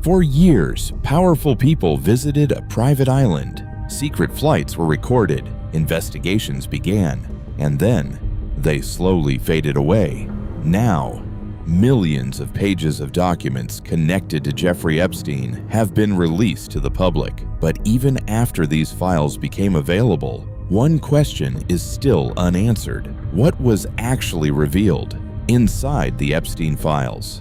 For years, powerful people visited a private island. Secret flights were recorded, investigations began, and then they slowly faded away. Now, millions of pages of documents connected to Jeffrey Epstein have been released to the public. But even after these files became available, one question is still unanswered. What was actually revealed inside the Epstein Files?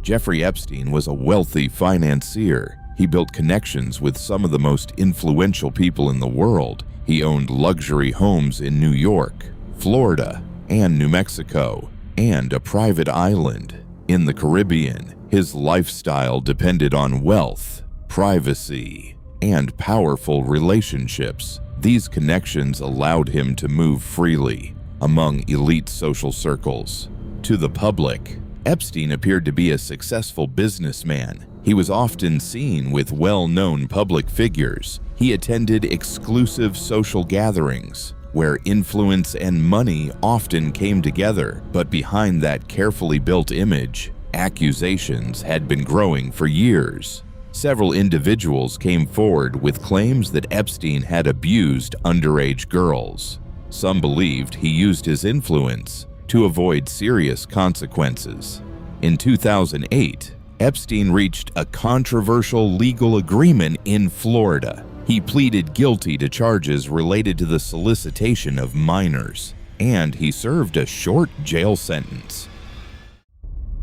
Jeffrey Epstein was a wealthy financier. He built connections with some of the most influential people in the world. He owned luxury homes in New York, Florida, and New Mexico, and a private island in the Caribbean. His lifestyle depended on wealth, privacy, and powerful relationships. These connections allowed him to move freely among elite social circles. To the public, Epstein appeared to be a successful businessman. He was often seen with well-known public figures. He attended exclusive social gatherings where influence and money often came together. But behind that carefully built image, accusations had been growing for years. Several individuals came forward with claims that Epstein had abused underage girls. Some believed he used his influence to avoid serious consequences. In 2008, Epstein reached a controversial legal agreement in Florida. He pleaded guilty to charges related to the solicitation of minors, and he served a short jail sentence.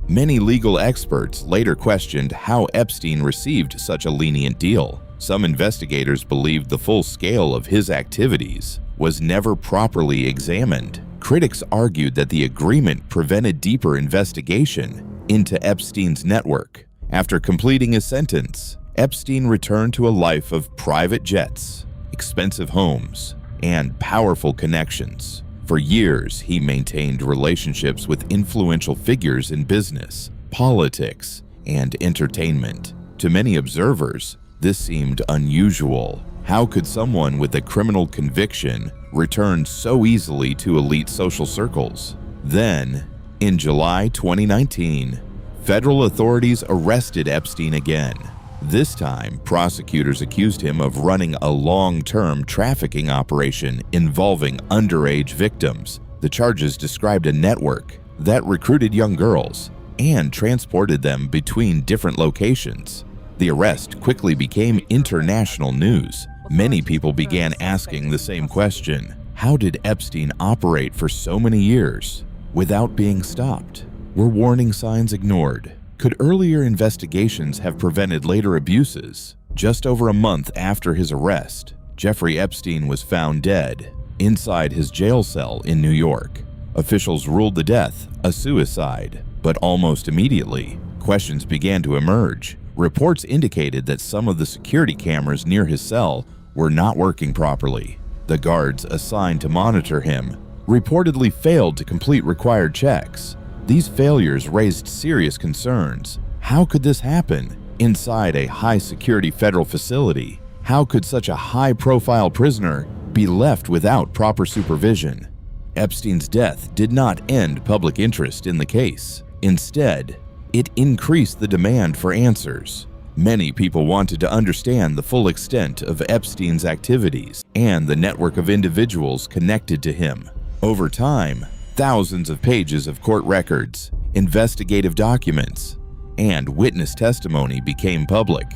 Many legal experts later questioned how Epstein received such a lenient deal. Some investigators believed the full scale of his activities was never properly examined. Critics argued that the agreement prevented deeper investigation into Epstein's network. After completing his sentence, Epstein returned to a life of private jets, expensive homes, and powerful connections. For years, he maintained relationships with influential figures in business, politics, and entertainment. To many observers, this seemed unusual. How could someone with a criminal conviction return so easily to elite social circles? Then, in July 2019, federal authorities arrested Epstein again. This time, prosecutors accused him of running a long-term trafficking operation involving underage victims. The charges described a network that recruited young girls and transported them between different locations. The arrest quickly became international news. Many people began asking the same question: how did Epstein operate for so many years without being stopped? Were warning signs ignored? Could earlier investigations have prevented later abuses? Just over a month after his arrest, Jeffrey Epstein was found dead inside his jail cell in New York. Officials ruled the death a suicide, but almost immediately, questions began to emerge. Reports indicated that some of the security cameras near his cell were not working properly. The guards assigned to monitor him reportedly failed to complete required checks. These failures raised serious concerns. How could this happen inside a high-security federal facility? How could such a high-profile prisoner be left without proper supervision? Epstein's death did not end public interest in the case. Instead, it increased the demand for answers. Many people wanted to understand the full extent of Epstein's activities and the network of individuals connected to him. Over time, thousands of pages of court records, investigative documents, and witness testimony became public.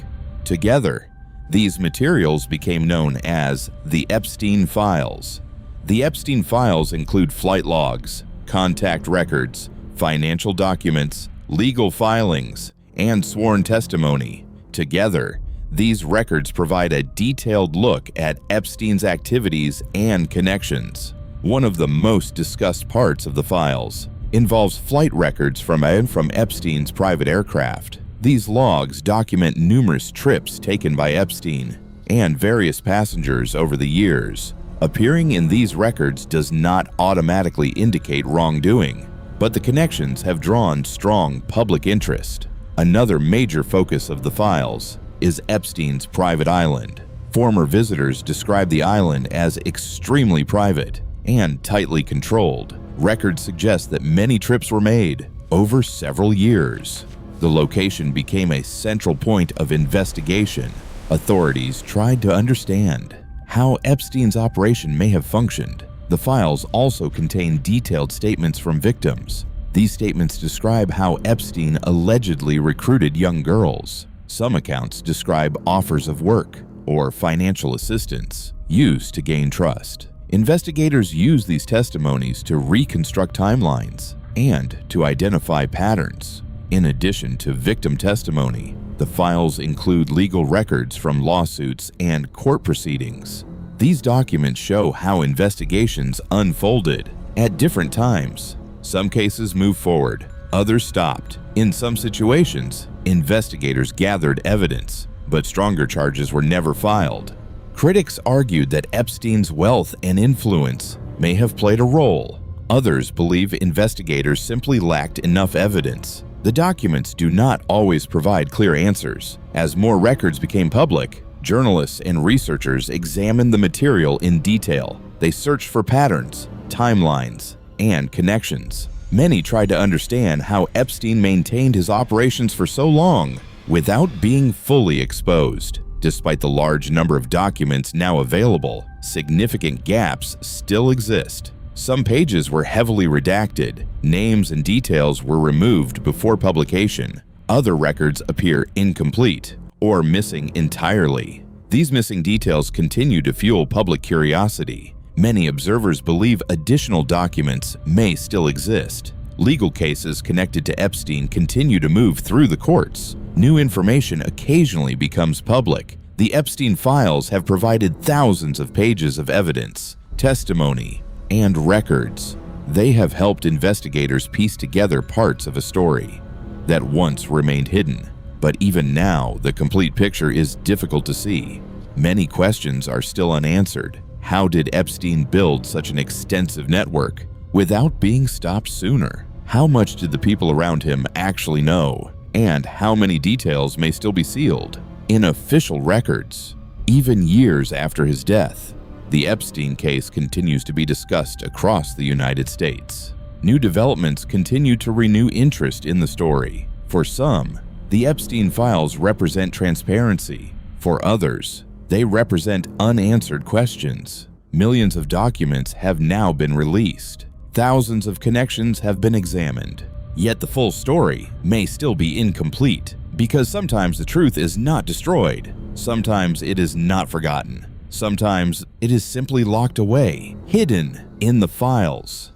Together, these materials became known as the Epstein Files. The Epstein Files include flight logs, contact records, financial documents, legal filings, and sworn testimony. Together, these records provide a detailed look at Epstein's activities and connections. One of the most discussed parts of the files involves flight records from Epstein's private aircraft. These logs document numerous trips taken by Epstein and various passengers over the years. Appearing in these records does not automatically indicate wrongdoing, but the connections have drawn strong public interest. Another major focus of the files is Epstein's private island. Former visitors describe the island as extremely private and tightly controlled. Records suggest that many trips were made over several years. The location became a central point of investigation. Authorities tried to understand how Epstein's operation may have functioned. The files also contain detailed statements from victims. These statements describe how Epstein allegedly recruited young girls. Some accounts describe offers of work or financial assistance used to gain trust. Investigators use these testimonies to reconstruct timelines and to identify patterns. In addition to victim testimony, the files include legal records from lawsuits and court proceedings. These documents show how investigations unfolded at different times. Some cases moved forward, others stopped. In some situations, investigators gathered evidence, but stronger charges were never filed. Critics argued that Epstein's wealth and influence may have played a role. Others believe investigators simply lacked enough evidence. The documents do not always provide clear answers. As more records became public, journalists and researchers examined the material in detail. They searched for patterns, timelines, and connections. Many tried to understand how Epstein maintained his operations for so long without being fully exposed. Despite the large number of documents now available, significant gaps still exist. Some pages were heavily redacted, names and details were removed before publication. Other records appear incomplete or missing entirely. These missing details continue to fuel public curiosity. Many observers believe additional documents may still exist. Legal cases connected to Epstein continue to move through the courts. New information occasionally becomes public. The Epstein Files have provided thousands of pages of evidence, testimony, and records. They have helped investigators piece together parts of a story that once remained hidden. But even now, the complete picture is difficult to see. Many questions are still unanswered. How did Epstein build such an extensive network without being stopped sooner? How much did the people around him actually know? And how many details may still be sealed? In official records, even years after his death, the Epstein case continues to be discussed across the United States. New developments continue to renew interest in the story. For some, the Epstein Files represent transparency. For others, they represent unanswered questions. Millions of documents have now been released. Thousands of connections have been examined. Yet the full story may still be incomplete, because sometimes the truth is not destroyed. Sometimes it is not forgotten. Sometimes it is simply locked away, hidden in the files.